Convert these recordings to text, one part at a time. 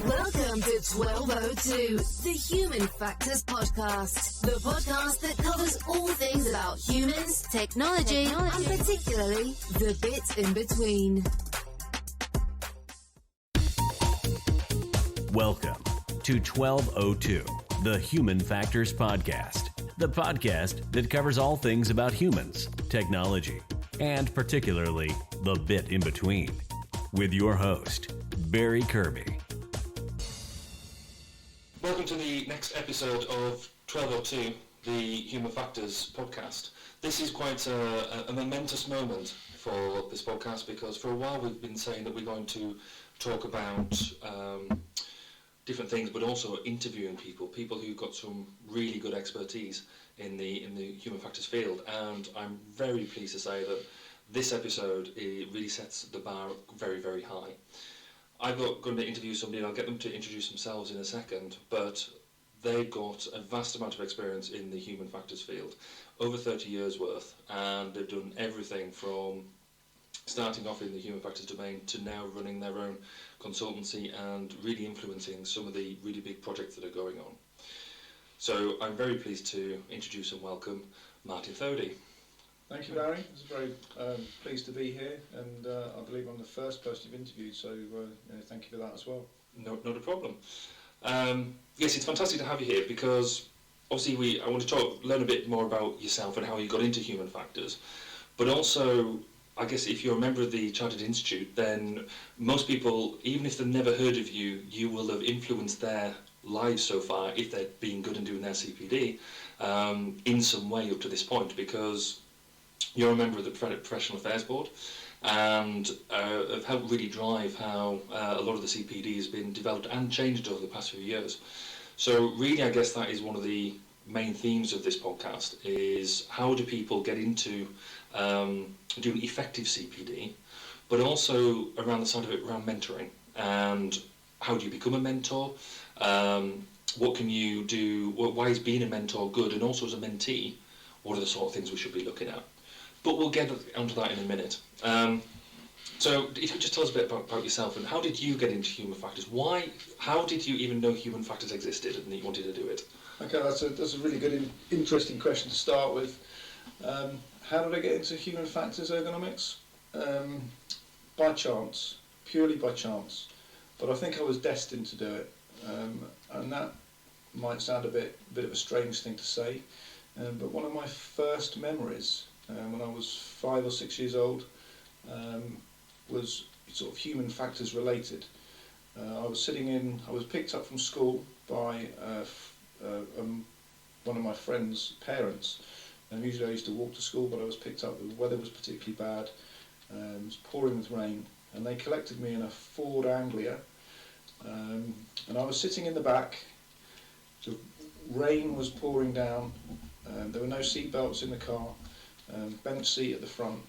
Welcome to 1202, the Human Factors Podcast. The podcast that covers all things about humans, technology, and particularly the bits in between. Welcome to 1202, the Human Factors Podcast. The podcast that covers all things about humans, technology, and particularly the bit in between. With your host, Barry Kirby. Welcome to the next episode of 1202, the Human Factors Podcast. This is quite a momentous moment for this podcast because for a while we've been saying that we're going to talk about different things, but also interviewing people who've got some really good expertise in the human factors field. And I'm very pleased to say that this episode really sets the bar very, very high. I'm going to interview somebody, and I'll get them to introduce themselves in a second, but they've got a vast amount of experience in the human factors field, over 30 years worth, and they've done everything from starting off in the human factors domain to now running their own consultancy and really influencing some of the really big projects that are going on. So I'm very pleased to introduce and welcome Martin Thody. Thank you, Barry. It's very pleased to be here, and I believe I'm the first person you've interviewed, so thank you for that as well. No, not a problem. Yes, it's fantastic to have you here because obviously I want to learn a bit more about yourself and how you got into human factors, but also I guess if you're a member of the Chartered Institute, then most people, even if they've never heard of you, you will have influenced their lives so far if they're being good and doing their CPD in some way up to this point, because you're a member of the Professional Affairs Board and have helped really drive how a lot of the CPD has been developed and changed over the past few years. So really, I guess that is one of the main themes of this podcast, is how do people get into doing effective CPD, but also around the side of it, around mentoring, and how do you become a mentor, what can you do, why is being a mentor good, and also as a mentee, what are the sort of things we should be looking at. But we'll get onto that in a minute. So if you could just tell us a bit about yourself, and how did you get into human factors? How did you even know human factors existed and that you wanted to do it? Okay, that's a really good, interesting question to start with. How did I get into human factors ergonomics? By chance, purely by chance. But I think I was destined to do it, and that might sound a bit of a strange thing to say. But one of my first memories, when I was 5 or 6 years old, was sort of human factors related. I was picked up from school by one of my friend's parents. Usually I used to walk to school, but I was picked up. The weather was particularly bad. It was pouring with rain, and they collected me in a Ford Anglia. And I was sitting in the back. The rain was pouring down. There were no seat belts in the car. Bench seat at the front,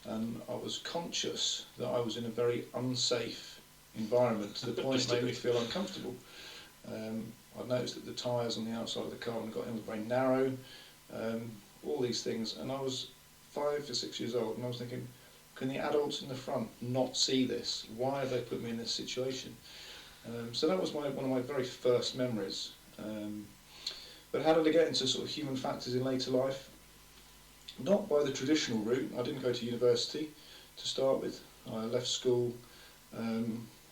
and I was conscious that I was in a very unsafe environment to the point it made me feel uncomfortable. I noticed that the tyres on the outside of the car were very narrow, all these things, and I was 5 or 6 years old, and I was thinking, can the adults in the front not see this? Why have they put me in this situation? So that was one of my very first memories. But how did I get into sort of human factors in later life? Not by the traditional route. I didn't go to university to start with. I left school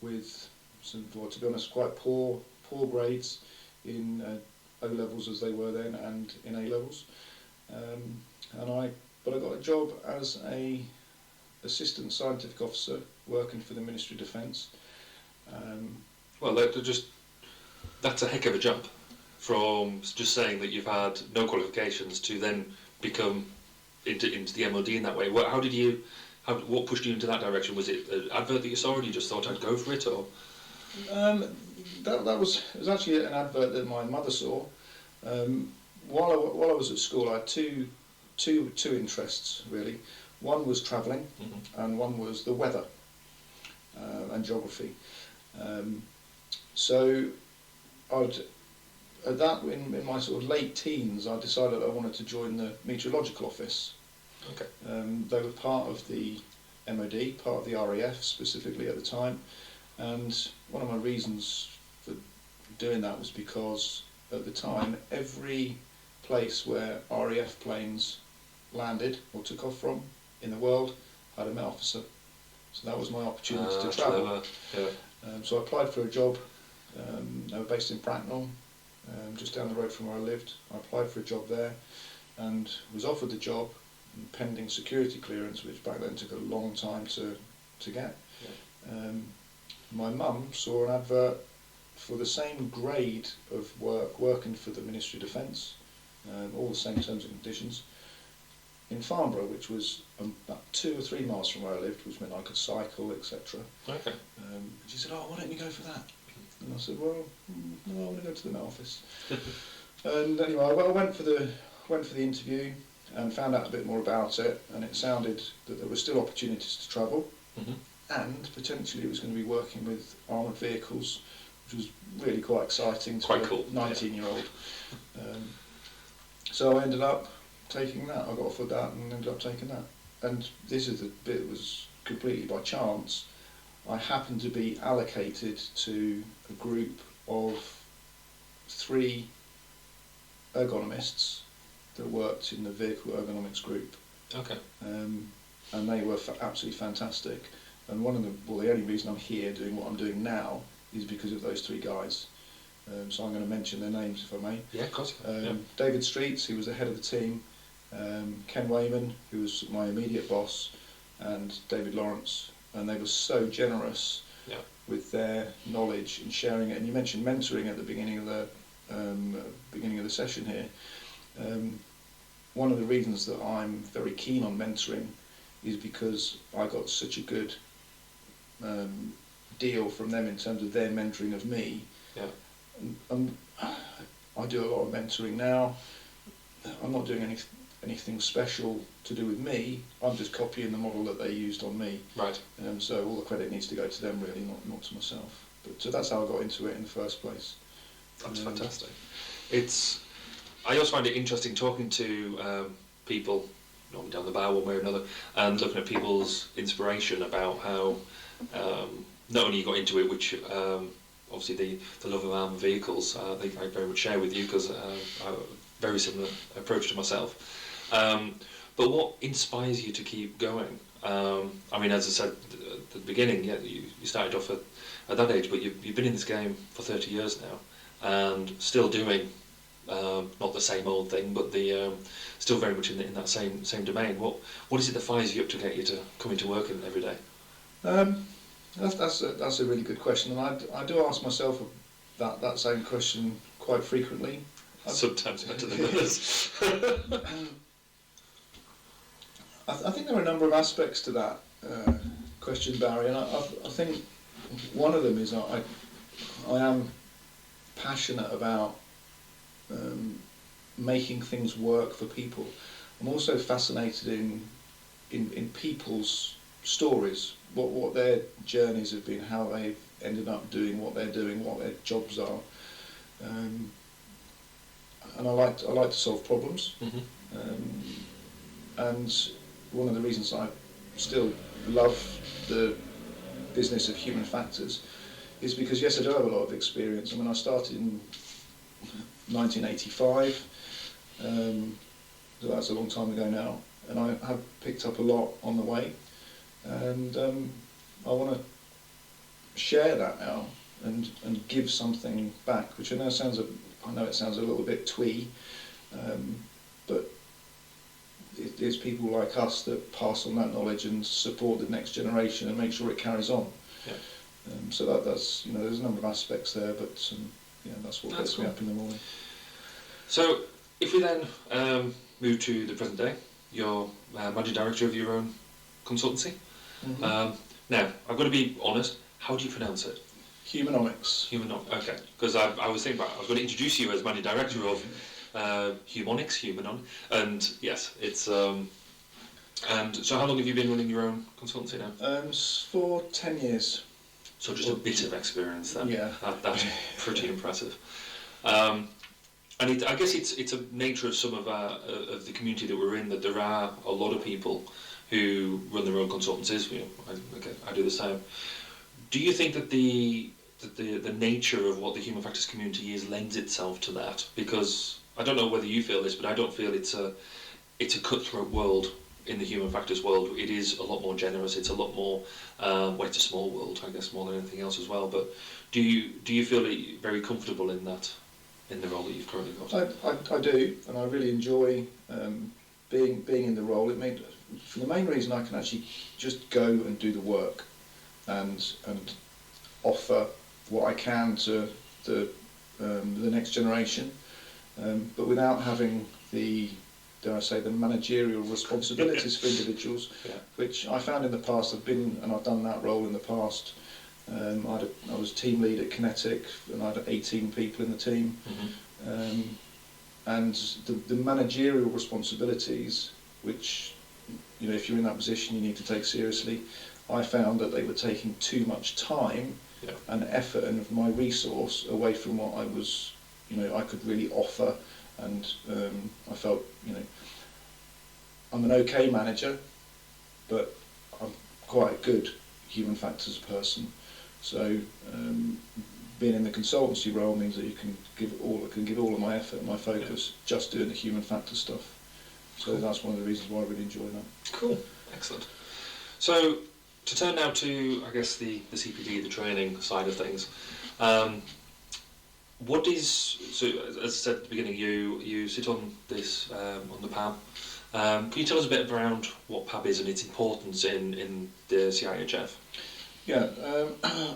with some, to be honest, quite poor grades in O-levels as they were then, and in A-levels. But I got a job as a assistant scientific officer working for the Ministry of Defence. Well, that's a heck of a jump from just saying that you've had no qualifications to then become into the MOD in that way. What pushed you into that direction? Was it an advert that you saw and you just thought I'd go for it, or? That was actually an advert that my mother saw. While I was at school, I had two interests really. One was travelling, and one was the weather and geography. So in my sort of late teens, I decided I wanted to join the meteorological office. Okay. They were part of the MOD, part of the RAF specifically at the time, and one of my reasons doing that was because at the time every place where RAF planes landed or took off from in the world had a Met officer. So that was my opportunity to travel. Yeah. So I applied for a job. They were based in Bracknell, just down the road from where I lived. I applied for a job there and was offered the job pending security clearance, which back then took a long time to get. Yeah. My mum saw an advert for the same grade of work, working for the Ministry of Defence, all the same terms and conditions, in Farnborough, which was about 2 or 3 miles from where I lived, which meant I could cycle, etc. Okay. She said, "Oh, why don't you go for that?" And I said, "Well, no, I want to go to the Met Office." And anyway, I went for the interview and found out a bit more about it, and it sounded that there were still opportunities to travel, and potentially it was going to be working with armoured vehicles, which was really quite exciting to quite a cool. 19-year-old. So I ended up taking that. I got offered that and ended up taking that. And this is the bit that was completely by chance. I happened to be allocated to a group of 3 ergonomists that worked in the vehicle ergonomics group. Okay. And they were absolutely fantastic. And one of the only reason I'm here doing what I'm doing now is because of those 3 guys. So I'm going to mention their names if I may. Yeah, of course. David Streets, who was the head of the team, Ken Wayman, who was my immediate boss, and David Lawrence. And they were so generous with their knowledge and sharing it. And you mentioned mentoring at the beginning of the session here. One of the reasons that I'm very keen on mentoring is because I got such a good deal from them in terms of their mentoring of me. Yeah. And I do a lot of mentoring now. I'm not doing anything special to do with me. I'm just copying the model that they used on me. Right. So all the credit needs to go to them, really, not to myself. But so that's how I got into it in the first place. That's fantastic. I also find it interesting talking to people, normally down the bar one way or another, and looking at people's inspiration about how not only you got into it, which obviously the love of armoured vehicles, I think I very much share with you, because I have a very similar approach to myself. But what inspires you to keep going? I mean, as I said at the beginning, you started off at that age, but you've been in this game for 30 years now, and still doing not the same old thing, but still very much in that same domain. What is it that fires you up to get you to come into work every day? That's a really good question, and I do ask myself that same question quite frequently. Sometimes better than others. I think there are a number of aspects to that question, Barry, and I think one of them is I am passionate about making things work for people. I'm also fascinated in people's stories, what their journeys have been, how they've ended up doing what they're doing, what their jobs are, and I like to solve problems. And one of the reasons I still love the business of Human Factors is because, yes, I do have a lot of experience. I mean, I started in 1985, so that's a long time ago now, and I have picked up a lot on the way, and I want to share that now and give something back, which I know it sounds a little bit twee, but it's people like us that pass on that knowledge and support the next generation and make sure it carries on. Yeah. So that's there's a number of aspects there, but that's what gets me up in the morning. So if we then move to the present day, you're managing director of your own consultancy. Now, I've got to be honest, how do you pronounce it? Humanomics. Okay, because I was thinking about, I was going to introduce you as managing director of Humanon, and yes, it's and so how long have you been running your own consultancy now? For 10 years. So just a bit of experience then. Yeah. That's pretty impressive. And I guess it's a nature of some of the community that we're in, that there are a lot of people who run their own consultancies. I do the same. Do you think that the the nature of what the human factors community is lends itself to that, because I don't know whether you feel this, but I don't feel it's a cutthroat world. In the human factors world, it is a lot more generous. It's a lot more, well, it's a small world, I guess, more than anything else as well. But do you feel very comfortable in that, in the role that you've currently got? I do, and I really enjoy being in the role. For the main reason, I can actually just go and do the work, and offer what I can to the next generation, but without having the, dare I say, the managerial responsibilities for individuals, which I found in the past. I've done that role in the past. I was team lead at Kinetic, and I had 18 people in the team. And the managerial responsibilities, which, if you're in that position, you need to take seriously, I found that they were taking too much time and effort and my resource away from what I was, I could really offer. And I felt, I'm an okay manager, but I'm quite a good human factors person. So being in the consultancy role means that I can give all of my effort and my focus just doing the human factors stuff. So that's one of the reasons why I really enjoy that. Cool, excellent. So to turn now to, I guess, the CPD, the training side of things. What is, so as I said at the beginning, you sit on this, on the PAB. Can you tell us a bit around what PAB is and its importance in the CIHF? Yeah,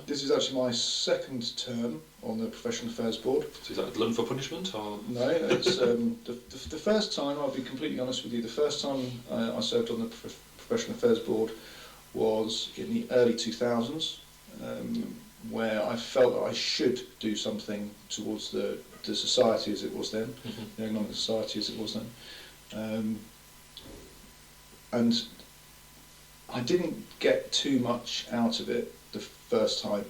this is actually my second term on the Professional Affairs Board. So is that learn for punishment, or? No, it's the first time, I'll be completely honest with you, the first time I served on the Professional Affairs Board was in the early 2000s. Where I felt that I should do something towards the society as it was then, the Ergonomic Society as it was then. And I didn't get too much out of it the first time,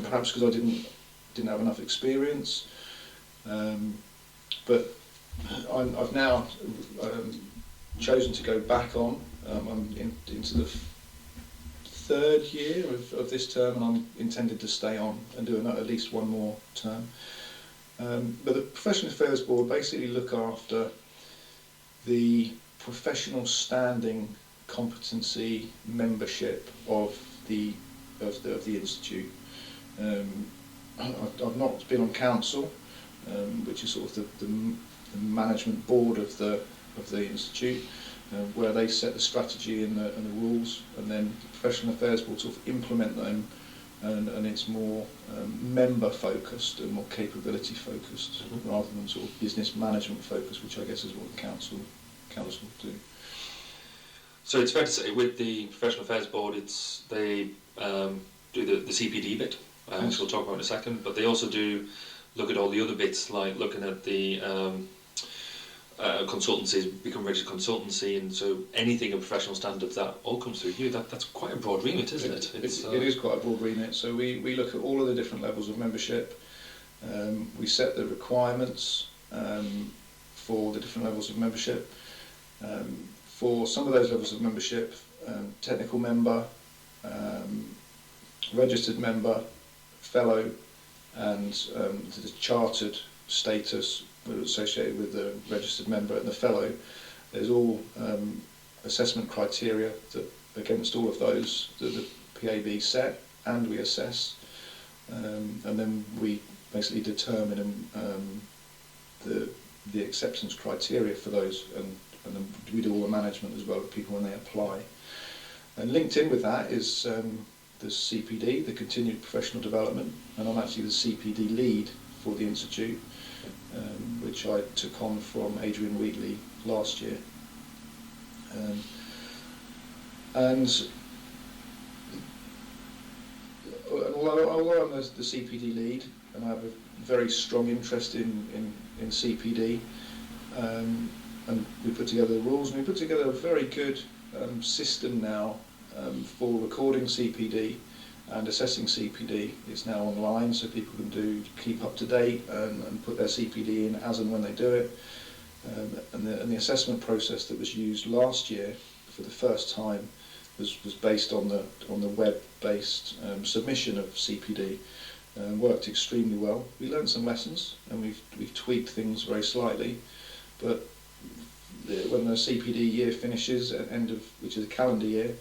perhaps because I didn't have enough experience. But I've now chosen to go back on. I'm into the third year of this term, and I'm intended to stay on and do at least one more term. But the Professional Affairs Board basically look after the professional standing, competency, membership of the institute. I've not been on council, which is sort of the management board of the institute. Where they set the strategy and the rules, and then the Professional Affairs Board sort of implement them, and it's more member focused and more capability focused, rather than sort of business management focused, which I guess is what the council do. So it's fair to say with the Professional Affairs Board, they do the CPD bit, which we'll talk about in a second, but they also do look at all the other bits, like looking at the consultancies, become registered consultancy, and so anything of professional standards, that all comes through you. That's quite a broad remit, isn't it? It is quite a broad remit. So we look at all of the different levels of membership. We set the requirements for the different levels of membership. For some of those levels of membership, technical member, registered member, fellow, and the chartered status associated with the registered member and the fellow. There's all assessment criteria that against all of those that the PAB set and we assess, and then we basically determine the acceptance criteria for those, and then we do all the management as well of people when they apply. And linked in with that is the CPD, the Continued Professional Development, and I'm actually the CPD lead for the Institute, which I took on from Adrian Wheatley last year. And although I'm the CPD lead, and I have a very strong interest in CPD, and we put together the rules, and we put together a very good system now for recording CPD and assessing CPD. It's now online, so people can keep up to date and put their CPD in as and when they do it. And the assessment process that was used last year for the first time was based on the web-based submission of CPD, worked extremely well. We learned some lessons and we've tweaked things very slightly, but when the CPD year finishes at end of, which is a calendar year,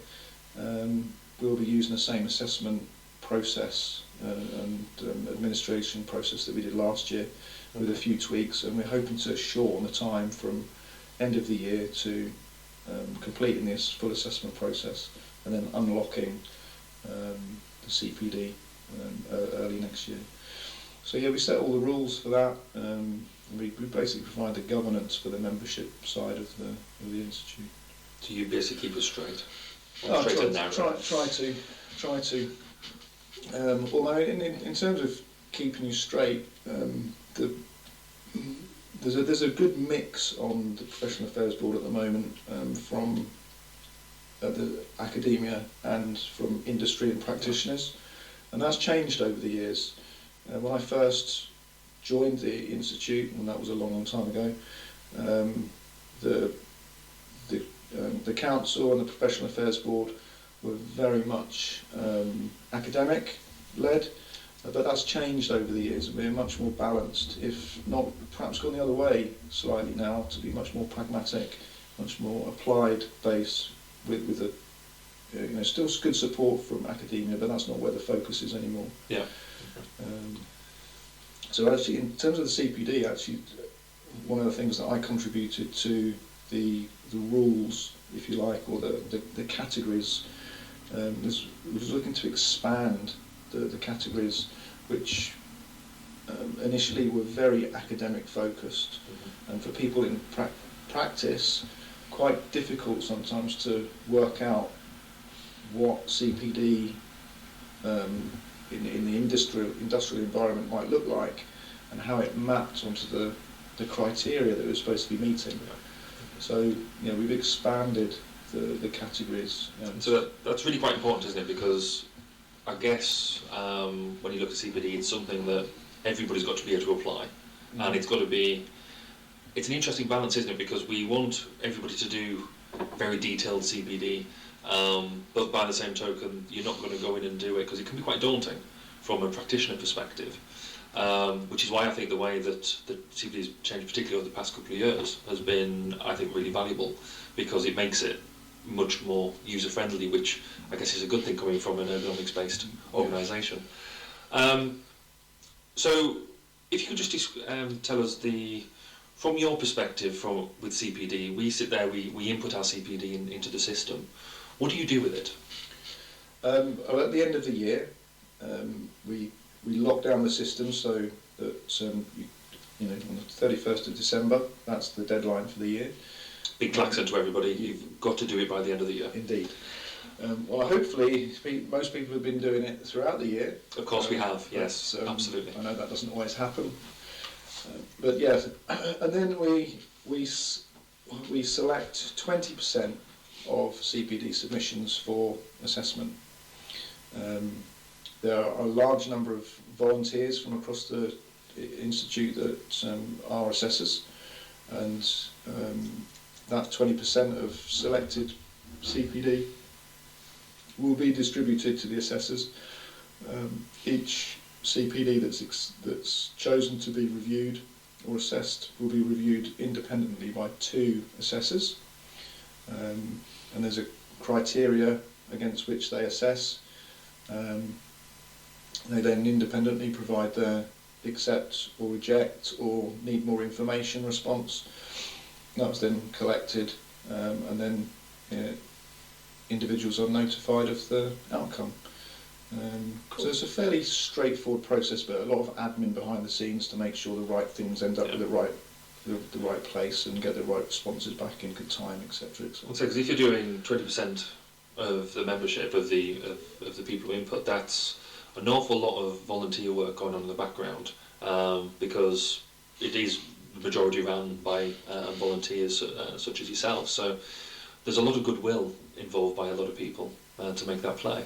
we'll be using the same assessment process and administration process that we did last year, with a few tweaks, and we're hoping to shorten the time from end of the year to completing this full assessment process and then unlocking the CPD early next year. So yeah, we set all the rules for that. We basically provide the governance for the membership side of the institute. So you basically keep us straight. Oh, try to. Although in terms of keeping you straight, there's a good mix on the Professional Affairs Board at the moment, from the academia and from industry and practitioners, and that's changed over the years. When I first joined the institute, and that was a long time ago, the council and the Professional Affairs Board were very much academic led, but that's changed over the years and been much more balanced, if not perhaps gone the other way slightly now, to be much more pragmatic, much more applied base with a still good support from academia, but that's not where the focus is anymore. Yeah. So actually, in terms of the CPD, actually, one of the things that I contributed to the rules, if you like, or the categories, was looking to expand the categories, which initially were very academic focused, and for people in practice, quite difficult sometimes to work out what CPD in the industrial environment might look like, and how it mapped onto the criteria that it was supposed to be meeting. So we've expanded the categories. So that's really quite important, isn't it? Because I guess when you look at CPD, it's something that everybody's got to be able to apply, and it's got to be. It's an interesting balance, isn't it? Because we want everybody to do very detailed CPD, but by the same token, you're not going to go in and do it because it can be quite daunting from a practitioner perspective. Which is why I think the way that the CPD has changed, particularly over the past couple of years, has been, I think, really valuable, because it makes it much more user-friendly, which I guess is a good thing coming from an ergonomics-based organisation. So, if you could just tell us from your perspective, with CPD, we sit there, we input our CPD into the system. What do you do with it? At the end of the year, we lock down the system so that on the 31st of December, that's the deadline for the year. Big klaxon to everybody, you've got to do it by the end of the year. Indeed. Well, hopefully, most people have been doing it throughout the year. Of course we have, yes, absolutely. I know that doesn't always happen. But yes, and then we select 20% of CPD submissions for assessment. There are a large number of volunteers from across the institute that are assessors, and that 20% of selected CPD will be distributed to the assessors. Each CPD that's chosen to be reviewed or assessed will be reviewed independently by 2 assessors, and there's a criteria against which they assess. They then independently provide their accept or reject or need more information response. That's then collected, and then individuals are notified of the outcome. Cool. So it's a fairly straightforward process, but a lot of admin behind the scenes to make sure the right things end up with the right place and get the right responses back in good time, etc. Because if you're doing 20% of the membership of the people who input, that's an awful lot of volunteer work going on in the background, because it is the majority run by volunteers such as yourself. So there's a lot of goodwill involved by a lot of people to make that play.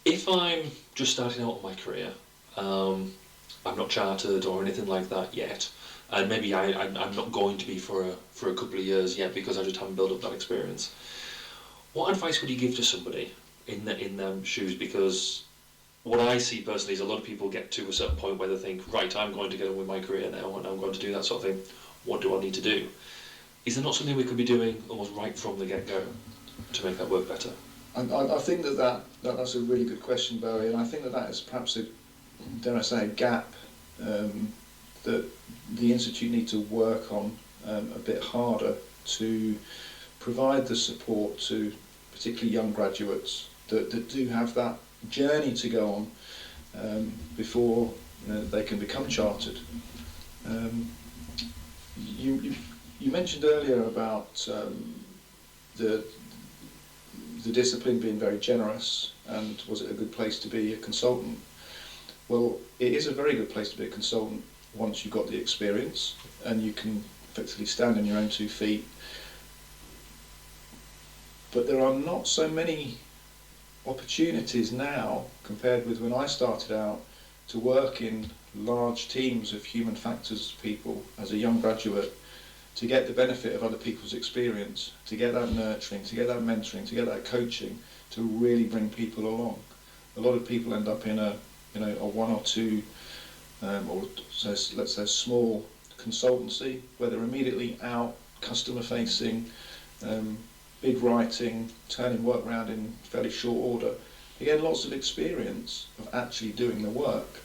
If I'm just starting out in my career, I'm not chartered or anything like that yet, and maybe I'm not going to be for a couple of years yet because I just haven't built up that experience. What advice would you give to somebody in them shoes? Because what I see personally is a lot of people get to a certain point where they think, right, I'm going to get on with my career now and I'm going to do that sort of thing. What do I need to do? Is there not something we could be doing almost right from the get-go to make that work better? I think that's a really good question, Barry, and I think that is perhaps dare I say, a gap that the Institute need to work on a bit harder to provide the support to particularly young graduates that do have that journey to go on before they can become chartered. You mentioned earlier about the discipline being very generous, and was it a good place to be a consultant? Well, it is a very good place to be a consultant once you've got the experience and you can effectively stand on your own 2 feet. But there are not so many opportunities now compared with when I started out to work in large teams of human factors people as a young graduate, to get the benefit of other people's experience, to get that nurturing, to get that mentoring, to get that coaching, to really bring people along. A lot of people end up in a 1 or 2 or let's say small consultancy where they're immediately out, customer facing, big writing, turning work around in fairly short order. Again, lots of experience of actually doing the work,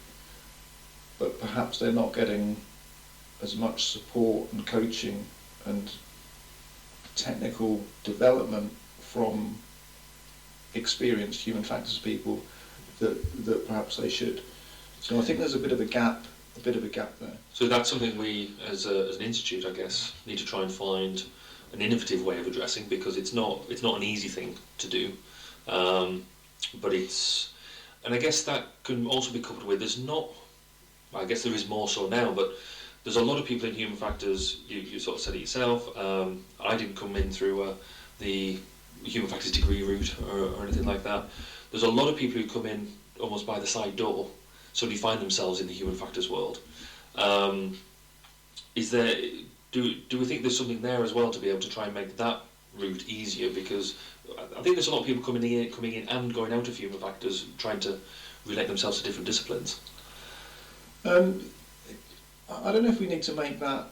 but perhaps they're not getting as much support and coaching and technical development from experienced human factors people that perhaps they should. So I think there's a bit of a gap there. So that's something we, as an institute, I guess, need to try and find an innovative way of addressing, because it's not an easy thing to do, but it's, and I guess that can also be coupled with, I guess there is more so now, but there's a lot of people in human factors. You sort of said it yourself. I didn't come in through the human factors degree route or anything like that. There's a lot of people who come in almost by the side door, suddenly find themselves in the human factors world. Do we think there's something there as well to be able to try and make that route easier? Because I think there's a lot of people coming in and going out of human factors, trying to relate themselves to different disciplines. I don't know if we need to make that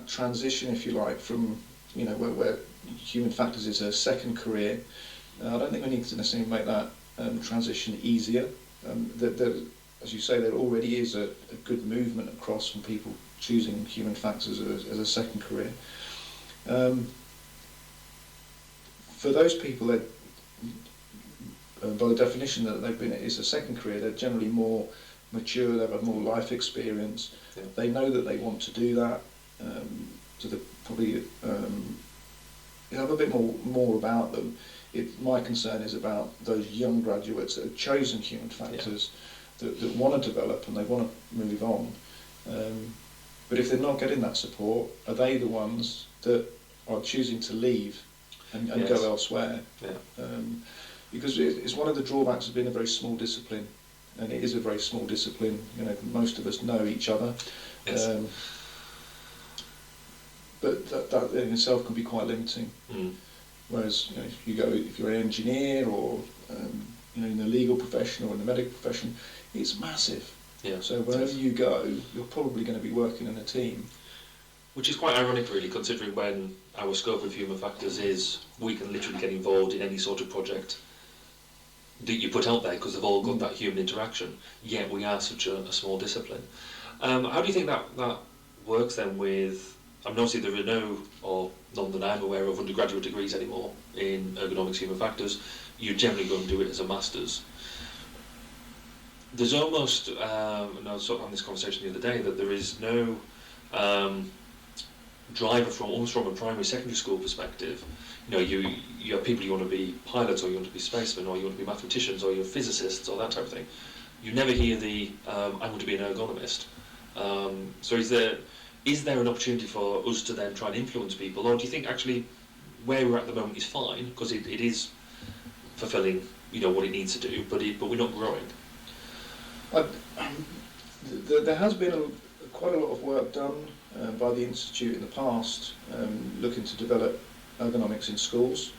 transition, if you like, from where human factors is a second career. I don't think we need to necessarily make that transition easier. As you say, there already is a good movement across from people choosing human factors as a second career. For those people that, by the definition that they've been, it's a second career, they're generally more mature, they've had more life experience, yeah. They know that they want to do that, so they probably have a bit more about them. My concern is about those young graduates that have chosen human factors, that want to develop and they want to move on. But if they're not getting that support, are they the ones that are choosing to leave and go elsewhere? Yeah. Because it's one of the drawbacks of being a very small discipline, and it is a very small discipline. Most of us know each other. Yes. But that in itself can be quite limiting. Mm. Whereas if you're an engineer or in the legal profession or in the medical profession, it's massive. Yeah. So wherever you go, you're probably going to be working in a team. Which is quite ironic, really, considering when our scope of human factors is we can literally get involved in any sort of project that you put out there, because they've all got that human interaction, yet we are such a small discipline. How do you think that works then with, obviously there are none that I'm aware of, undergraduate degrees anymore in ergonomics human factors. You generally go and do it as a master's. There's almost, and I was on this conversation the other day, that there is no driver almost from a primary secondary school perspective. You have people, you want to be pilots, or you want to be spacemen, or you want to be mathematicians, or you're physicists, or that type of thing. You never hear I want to be an ergonomist. So is there an opportunity for us to then try and influence people, or do you think actually where we're at the moment is fine, because it is fulfilling what it needs to do, but we're not growing? There has been quite a lot of work done by the Institute in the past looking to develop ergonomics in schools.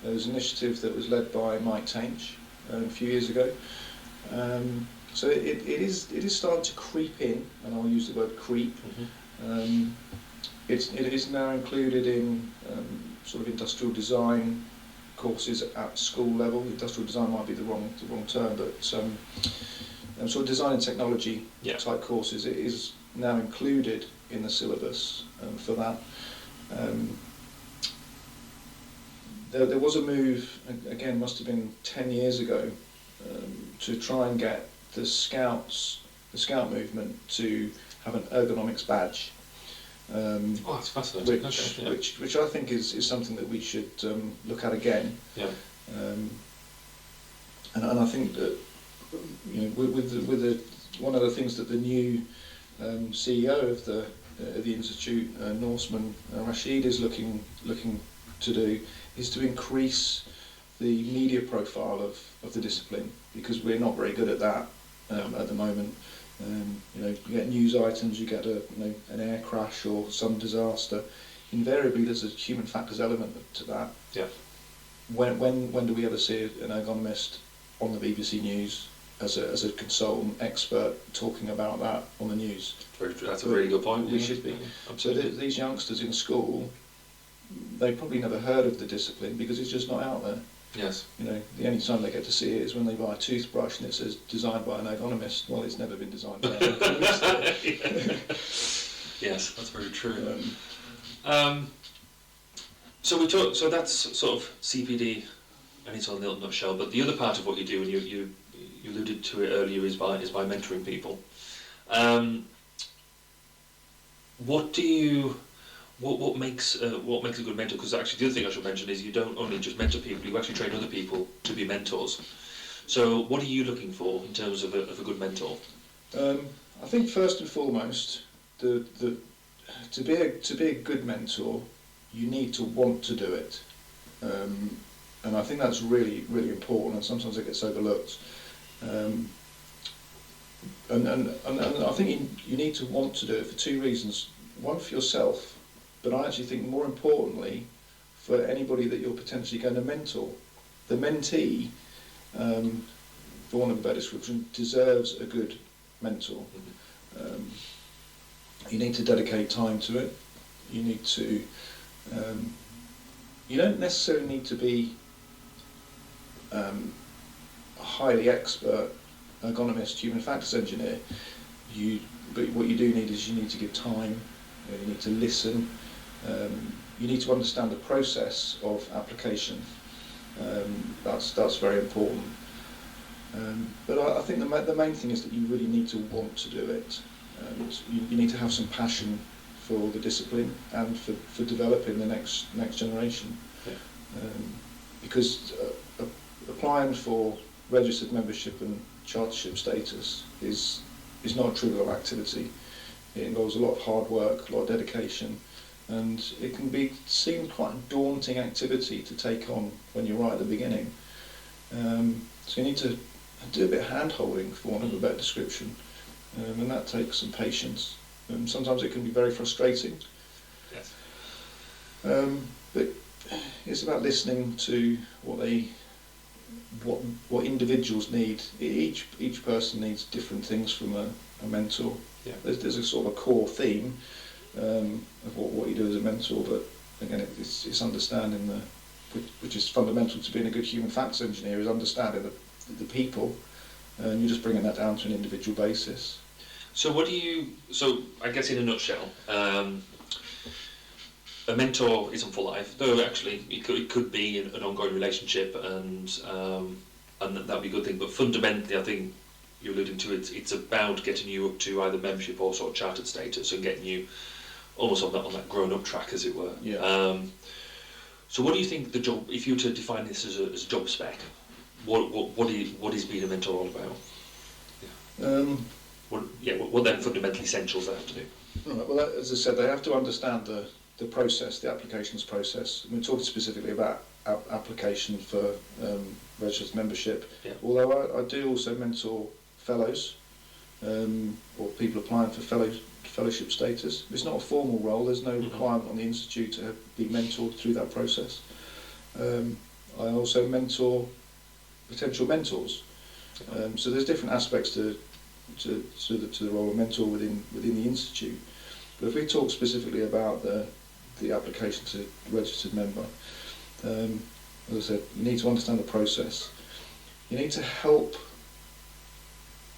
There was an initiative that was led by Mike Tainch a few years ago, So it is starting to creep in, and I'll use the word creep. It is now included in sort of industrial design courses at school level. Industrial design might be the wrong term, but sort of design and technology type courses. It is now included in the syllabus for that. There was a move, again, must have been 10 years ago, to try and get the Scout movement to have an ergonomics badge. That's fascinating. Which I think is something that we should look at again. Yeah. And I think that, you know, with one of the things that the new CEO of the institute, Norseman Rashid, is looking to do is to increase the media profile of the discipline, because we're not very good at that at the moment. You know, you get news items, you get an air crash or some disaster. Invariably, there's a human factors element to that. Yeah. When do we ever see an ergonomist on the BBC News as a consultant expert talking about that on the news? That's a really good point. We should be. So these youngsters in school, they probably never heard of the discipline because it's just not out there. Yes. You know, the only time they get to see it is when they buy a toothbrush and it says designed by an ergonomist. Well, it's never been designed by an ergonomist. Yes, that's very true. So that's sort of CPD, and it's on a little nutshell. But the other part of what you do, and you alluded to it earlier, is by mentoring people. What makes a good mentor? Because actually the other thing I should mention is you don't only just mentor people, you actually train other people to be mentors. So what are you looking for in terms of a good mentor? I think first and foremost, to be a good mentor, you need to want to do it, and I think that's really, really important, and sometimes it gets overlooked. And I think you need to want to do it for two reasons. One, for yourself, but I actually think more importantly for anybody that you're potentially going to mentor. The mentee, for want of a better description, deserves a good mentor. You need to dedicate time to it. You need to. You don't necessarily need to be a highly expert ergonomist, human factors engineer. But what you do need is you need to give time. You need to listen. You need to understand the process of application. That's very important. But I think the main thing is that you really need to want to do it. You need to have some passion for the discipline and for developing the next generation. Yeah. Because applying for registered membership and chartership status is not a trivial activity. It involves a lot of hard work, a lot of dedication, and it can be seen quite a daunting activity to take on when you're right at the beginning. So you need to do a bit of hand-holding, for want of a better description, and that takes some patience. Sometimes it can be very frustrating. Yes. But it's about listening to what individuals need. Each person needs different things from a mentor. Yeah. There's a sort of a core theme of what you do as a mentor, but again, it's understanding which is fundamental to being a good human factors engineer, is understanding the people, and you're just bringing that down to an individual basis. So I guess in a nutshell, a mentor isn't for life, though actually it could be an ongoing relationship, and that'd be a good thing, but fundamentally I think you're alluding to it's about getting you up to either membership or sort of chartered status and getting you almost on that grown-up track, as it were. Yeah. So what do you think the job, if you were to define this as a job spec, what is being a mentor all about? What then fundamental essentials they have to do? Right, well, as I said, they have to understand the process, the applications process. We're talking specifically about application for registered membership. Yeah. Although I do also mentor fellows or people applying for fellowship status. It's not a formal role. There's no requirement on the institute to be mentored through that process. I also mentor potential mentors. So there's different aspects to the role of mentor within the institute. But if we talk specifically about the application to registered member, as I said, you need to understand the process. You need to help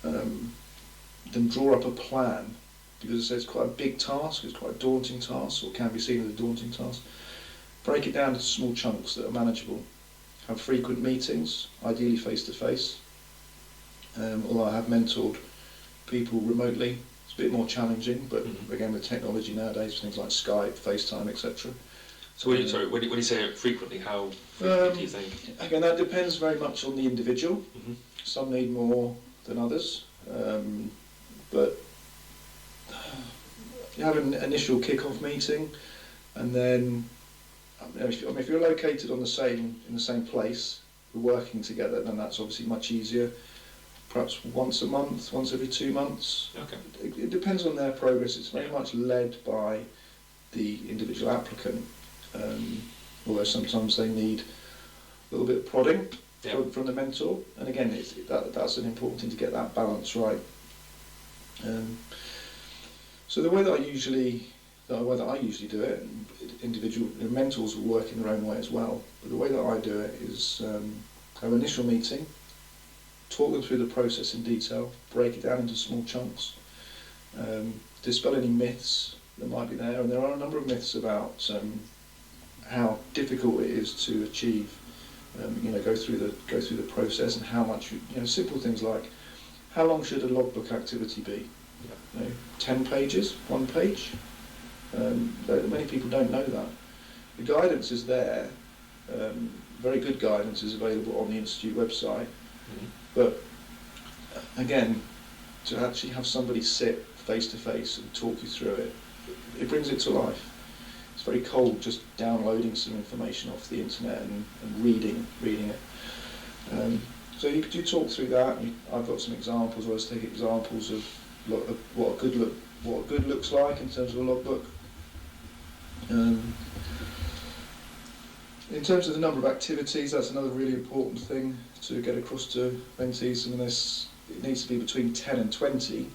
them draw up a plan, because as I said, it's quite a big task, it's quite a daunting task, or can be seen as a daunting task. Break it down into small chunks that are manageable. Have frequent meetings, ideally face-to-face. Although I have mentored people remotely, it's a bit more challenging, but again with technology nowadays, things like Skype, FaceTime, etc. So when you say it frequently, how frequently do you think? Again, that depends very much on the individual. Some need more than others, but you have an initial kick-off meeting, and then if you're located in the same place, we're working together, then that's obviously much easier. Perhaps once a month, once every 2 months. Okay. It depends on their progress. It's very much led by the individual applicant, although sometimes they need a little bit of prodding from the mentor. And again, that's an important thing to get that balance right. So the way that I usually do it, and individual mentors will work in their own way as well, but the way that I do it is have an initial meeting, talk them through the process in detail, break it down into small chunks, dispel any myths that might be there, and there are a number of myths about how difficult it is to achieve, go through the process, and how much, simple things like how long should a logbook activity be? 10 pages, 1 page. Many people don't know that. The guidance is there. Very good guidance is available on the Institute website. But again, to actually have somebody sit face to face and talk you through it, it brings it to life. It's very cold just downloading some information off the internet and reading it. So you talk through that. I've got some examples. I always take examples of what a good looks like in terms of a logbook. In terms of the number of activities, that's another really important thing to get across to mentees. It needs to be between 10 and 20.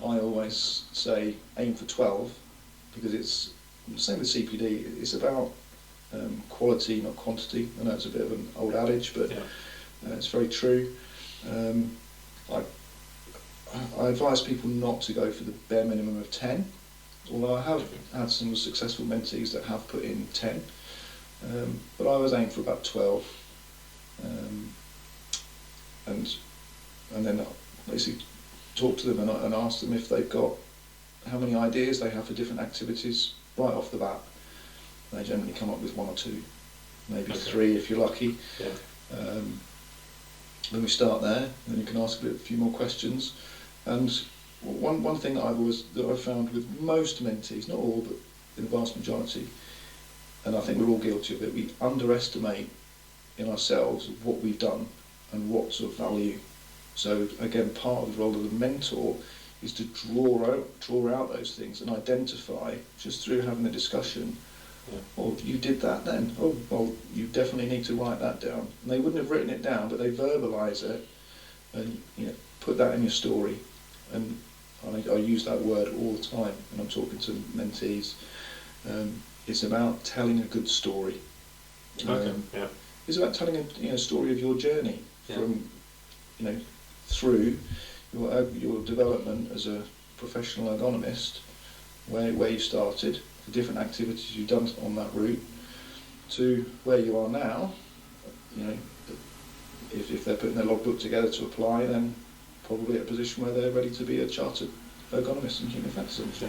I always say aim for 12, because it's the same with CPD. It's about quality, not quantity. I know it's a bit of an old adage, but it's very true. I advise people not to go for the bare minimum of 10, although I have had some successful mentees that have put in 10. But I always aim for about 12, and then basically talk to them and ask them if they've got how many ideas they have for different activities right off the bat. They generally come up with 1 or 2, maybe 3 if you're lucky. Then we start there, and then you can ask a few more questions. And one thing that I've found with most mentees, not all, but in the vast majority, and I think we're all guilty of it, we underestimate in ourselves what we've done and what's of value. So again, part of the role of the mentor is to draw out those things and identify, just through having a discussion, oh, you did that then, oh, well, you definitely need to write that down. And they wouldn't have written it down, but they verbalise it and put that in your story. And I use that word all the time when I'm talking to mentees. It's about telling a good story. It's about telling a story of your journey from, through your development as a professional ergonomist, where you started, the different activities you've done on that route, to where you are now. If they're putting their logbook together to apply, then probably at a position where they're ready to be a chartered ergonomist in Human Factors.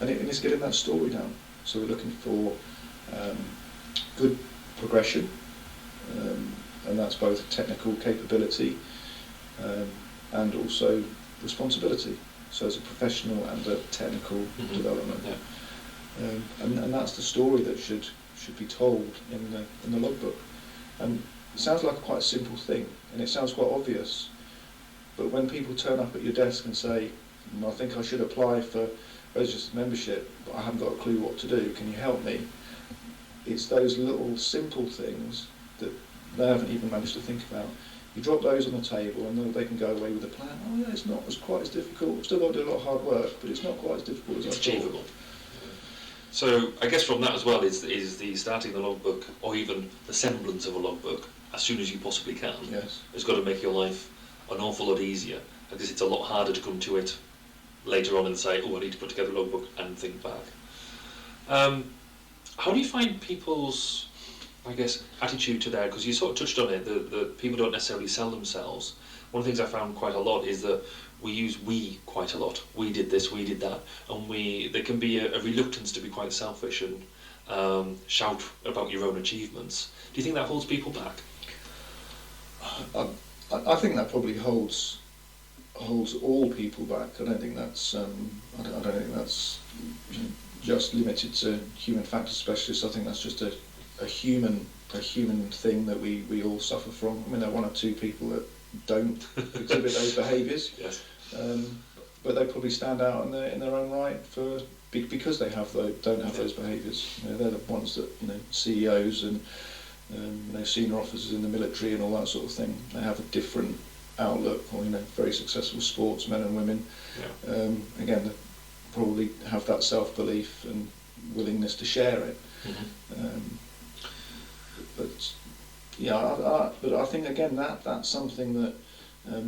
And it's getting that story down. So we're looking for good progression, and that's both technical capability and also responsibility. So as a professional and a technical development, and that's the story that should be told in the logbook. And it sounds like quite a simple thing, and it sounds quite obvious. But when people turn up at your desk and say, I think I should apply for registered membership, but I haven't got a clue what to do, can you help me? It's those little simple things that they haven't even managed to think about. You drop those on the table, and they can go away with a plan. Oh yeah, it's not quite as difficult. We've still got to do a lot of hard work, but it's not quite as difficult as I thought. It's achievable. So I guess from that as well is the starting the logbook, or even the semblance of a logbook, as soon as you possibly can. Yes. It's got to make your life an awful lot easier, because it's a lot harder to come to it later on and say, oh, I need to put together a logbook and think back. How do you find people's, I guess, attitude to that? Because you sort of touched on it, the people don't necessarily sell themselves. One of the things I found quite a lot is that we use we quite a lot. We did this, we did that, and there can be a reluctance to be quite selfish and shout about your own achievements. Do you think that holds people back? I think that probably holds all people back. I don't think that's I don't think that's just limited to human factors specialists. I think that's just a human thing that we all suffer from. I mean, there are one or two people that don't exhibit those behaviours, yes. But they probably stand out in their own right because they don't have those behaviours. You know, they're the ones that, you know, CEOs and senior officers in the military and all that sort of thing. They have a different outlook, or, you know, very successful sportsmen and women. Yeah. Again, they probably have that self-belief and willingness to share it. Mm-hmm. But yeah, but I think again that's something that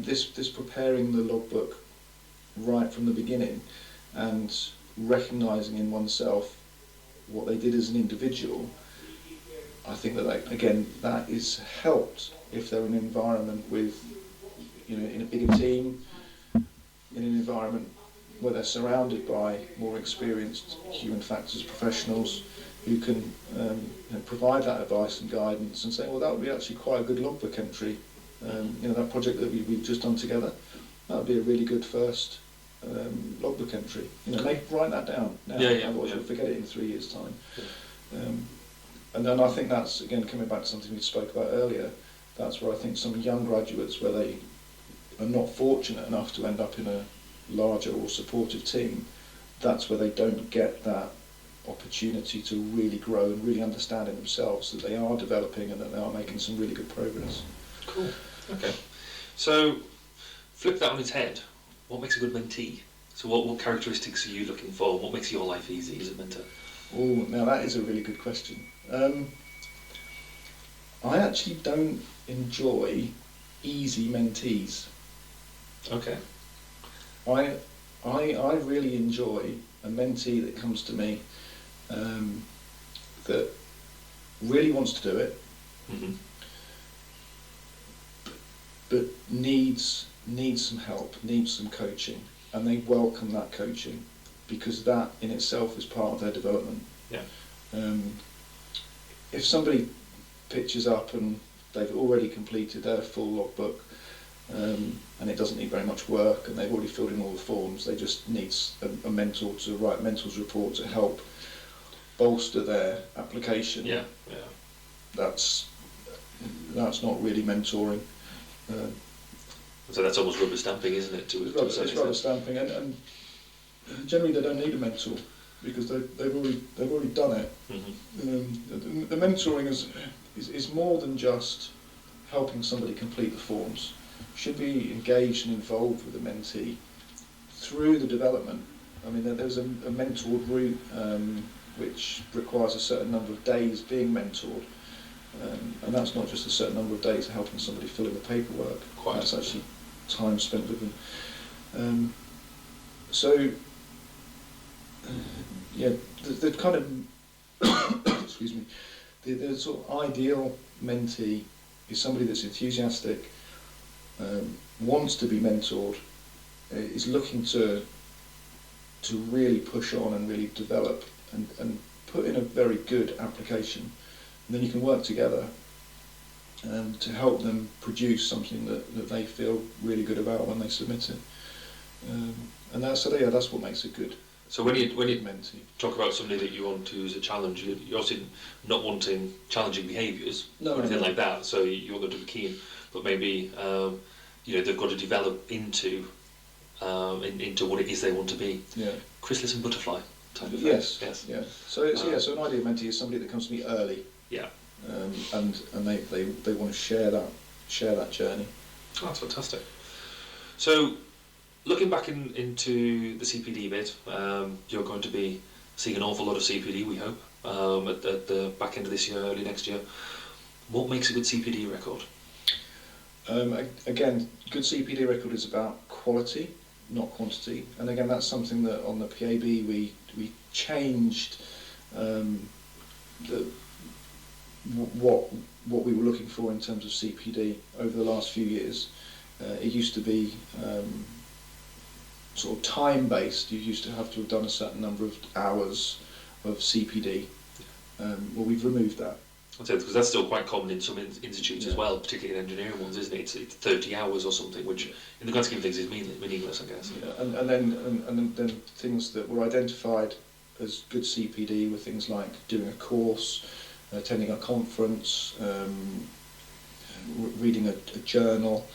this preparing the logbook right from the beginning and recognising in oneself what they did as an individual. I think that that is helped if they're in an environment with, you know, in a bigger team, in an environment where they're surrounded by more experienced human factors professionals who can provide that advice and guidance and say, well, that would be actually quite a good logbook entry. You know, that project that we've just done together, that would be a really good first logbook entry. You know, write that down now, otherwise you'll forget it in 3 years' time. Yeah. And then I think that's, again, coming back to something we spoke about earlier, that's where I think some young graduates, where they are not fortunate enough to end up in a larger or supportive team, that's where they don't get that opportunity to really grow and really understand in themselves that they are developing and that they are making some really good progress. Cool. Okay. So, flip that on its head. What makes a good mentee? So what characteristics are you looking for? What makes your life easy as a mentor? Oh, now that is a really good question. I actually don't enjoy easy mentees. Okay. I really enjoy a mentee that comes to me that really wants to do it, mm-hmm. but needs some help, needs some coaching, and they welcome that coaching because that in itself is part of their development. Yeah. If somebody pitches up and they've already completed their full logbook, and it doesn't need very much work, and they've already filled in all the forms, they just need a mentor to write mentor's report to help bolster their application. Yeah. That's not really mentoring. So that's almost rubber stamping, isn't it? It's rubber stamping, and generally they don't need a mentor because they've already done it. Mm-hmm. The mentoring is more than just helping somebody complete the forms. Should be engaged and involved with the mentee through the development. I mean, there's a mentored route which requires a certain number of days being mentored, and that's not just a certain number of days helping somebody fill in the paperwork. That's actually time spent with them. The kind of excuse me, the sort of ideal mentee is somebody that's enthusiastic, wants to be mentored, is looking to really push on and really develop and put in a very good application, and then you can work together to help them produce something that they feel really good about when they submit it, and that's what makes it good. So when you mentee talk about somebody that you want to as a challenge, you're obviously not wanting challenging behaviours or anything like that. So you want them to be keen, but maybe they've got to develop into what it is they want to be. Yeah. Chrysalis and butterfly type of thing. Yes. Yeah. So so an ideal mentee is somebody that comes to me early. Yeah. And they want to share that journey. Oh, that's fantastic. So, looking back into the CPD bit, you're going to be seeing an awful lot of CPD, we hope, at the back end of this year, early next year. What makes a good CPD record? Again, good CPD record is about quality, not quantity. And again, that's something that on the PAB we changed what we were looking for in terms of CPD over the last few years. It used to be sort of time-based. You used to have to have done a certain number of hours of CPD. Well, we've removed that. Because that's still quite common in some institutes as well, particularly in engineering ones, isn't it? It's 30 hours or something, which in the grand scheme of things is meaningless, I guess. Yeah, and then things that were identified as good CPD were things like doing a course, attending a conference, reading a journal.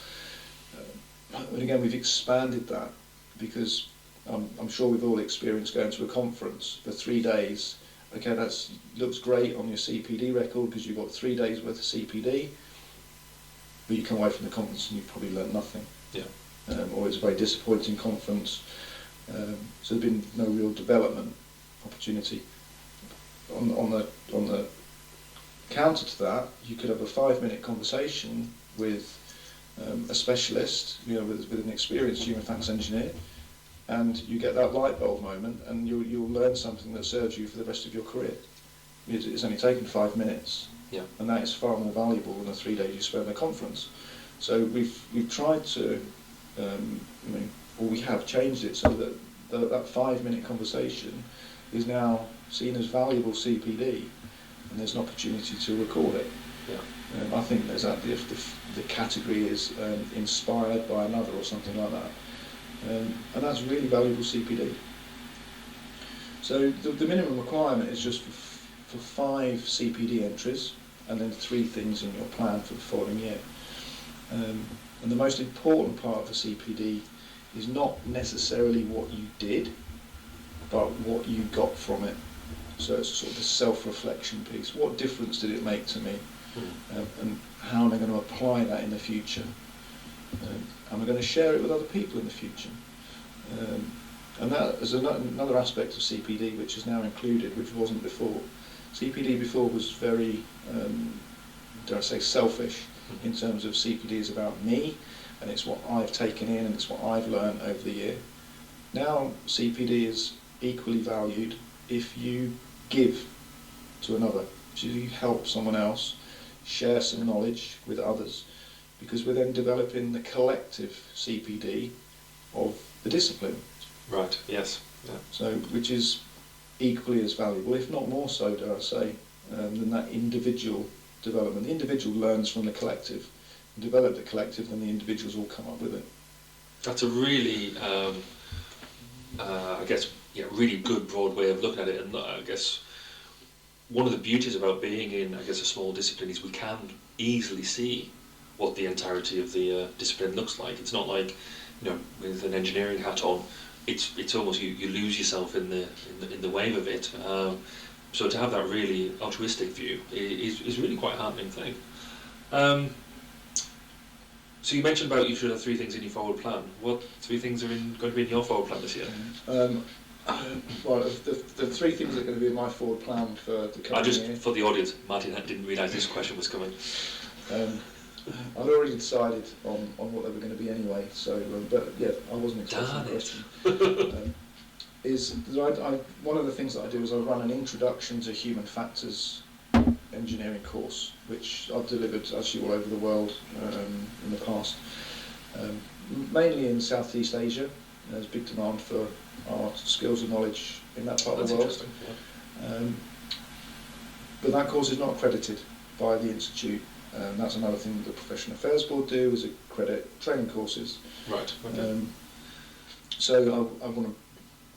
And again, we've expanded that because I'm sure we've all experienced going to a conference for 3 days. Okay, that looks great on your CPD record because you've got 3 days worth of CPD, but you come away from the conference and you've probably learned nothing. Yeah. Or it's a very disappointing conference. So there's been no real development opportunity. On the counter to that, you could have a 5-minute conversation with a specialist, with an experienced human factors engineer, and you get that light bulb moment, and you'll learn something that serves you for the rest of your career. It's only taken 5 minutes, and that is far more valuable than the 3 days you spend at a conference. So we've tried to, or we have changed it so that that 5-minute conversation is now seen as valuable CPD, and there's an opportunity to record it. I think there's that if the category is inspired by another or something like that. And that's really valuable CPD. So the minimum requirement is just for 5 CPD entries and then 3 things in your plan for the following year. And the most important part of the CPD is not necessarily what you did, but what you got from it. So it's sort of the self-reflection piece. What difference did it make to me? And how am I going to apply that in the future? Am I going to share it with other people in the future? And that is another aspect of CPD which is now included, which wasn't before. CPD before was very, dare I say, selfish in terms of CPD is about me, and it's what I've taken in and it's what I've learned over the year. Now CPD is equally valued if you give to another, if you help someone else, share some knowledge with others, because we're then developing the collective CPD of the discipline. Right, yes. Yeah. So, which is equally as valuable, if not more so, dare I say, than that individual development. The individual learns from the collective, and develop the collective, and the individuals all come up with it. That's a really, I guess, really good broad way of looking at it, and I guess one of the beauties about being in, I guess, a small discipline is we can easily see what the entirety of the discipline looks like. It's not like, with an engineering hat on, it's almost you lose yourself in the wave of it. So to have that really altruistic view is really quite a heartening thing. So you mentioned about you should have 3 things in your forward plan. What 3 things are going to be in your forward plan this year? Well, the 3 things that are going to be in my forward plan for the coming year. For the audience, Martin didn't realise this question was coming. I'd already decided on what they were going to be anyway, so but yeah, I wasn't expecting the question. Is that one of the things that I do is I run an introduction to Human Factors engineering course, which I've delivered actually all over the world in the past, mainly in Southeast Asia. There's big demand for our skills and knowledge in that part of the world. Interesting. Yeah. But that course is not accredited by the Institute. That's another thing that the Professional Affairs Board do, is accredit training courses. Right. Okay. So I want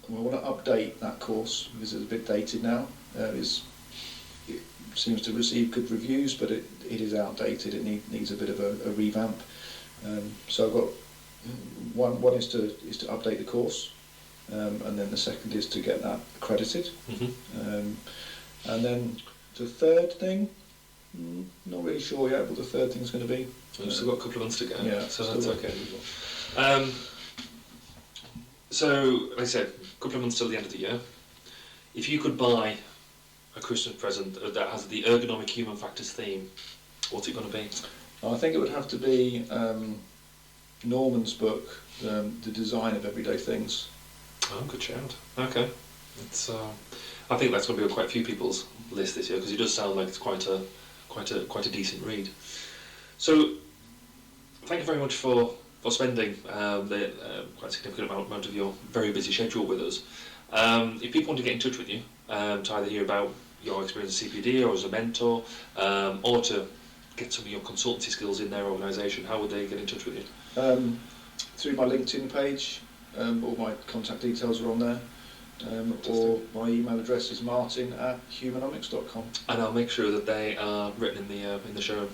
to update that course because it's a bit dated now. It seems to receive good reviews, but it is outdated. It needs a bit of a revamp. So I've got one is to update the course, and then the second is to get that accredited. Mm-hmm. And then the third thing Not really sure yet what the third thing's going to be. We've still got a couple of months to go, yeah, so that's okay. So, like I said, a couple of months till the end of the year. If you could buy a Christmas present that has the ergonomic human factors theme, what's it going to be? I think it would have to be Norman's book, The Design of Everyday Things. Oh, good shout. Okay. It's, I think that's going to be on quite a few people's list this year, because it does sound like it's quite a decent read. So, thank you very much for spending the quite significant amount of your very busy schedule with us. If people want to get in touch with you, to either hear about your experience as CPD or as a mentor, or to get some of your consultancy skills in their organisation, how would they get in touch with you? Through my LinkedIn page, all my contact details are on there. Or my email address is martin@humanomics.com. And I'll make sure that they are written in the show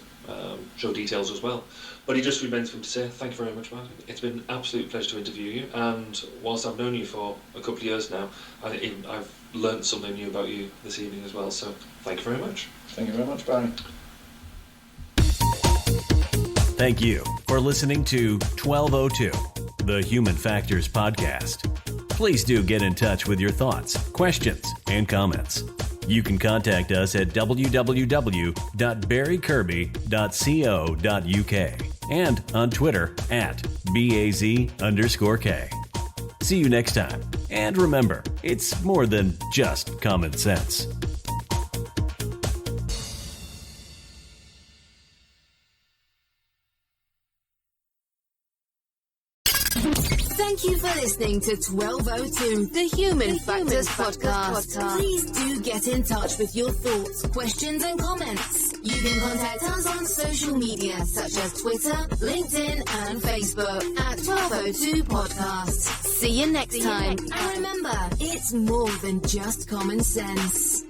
details as well. But it just remains for me to say thank you very much, Martin. It's been an absolute pleasure to interview you, and whilst I've known you for a couple of years now, I've learnt something new about you this evening as well, so thank you very much. Thank you very much, Barry. Thank you for listening to 1202, the Human Factors Podcast. Please do get in touch with your thoughts, questions, and comments. You can contact us at www.barrykirby.co.uk and on Twitter @BAZ_K. See you next time. And remember, it's more than just common sense. Thank you for listening to 1202, the Human Factors Podcast. Please do get in touch with your thoughts, questions, and comments. You can contact us on social media such as Twitter, LinkedIn, and Facebook at 1202 Podcast. See you next time. And remember, it's more than just common sense.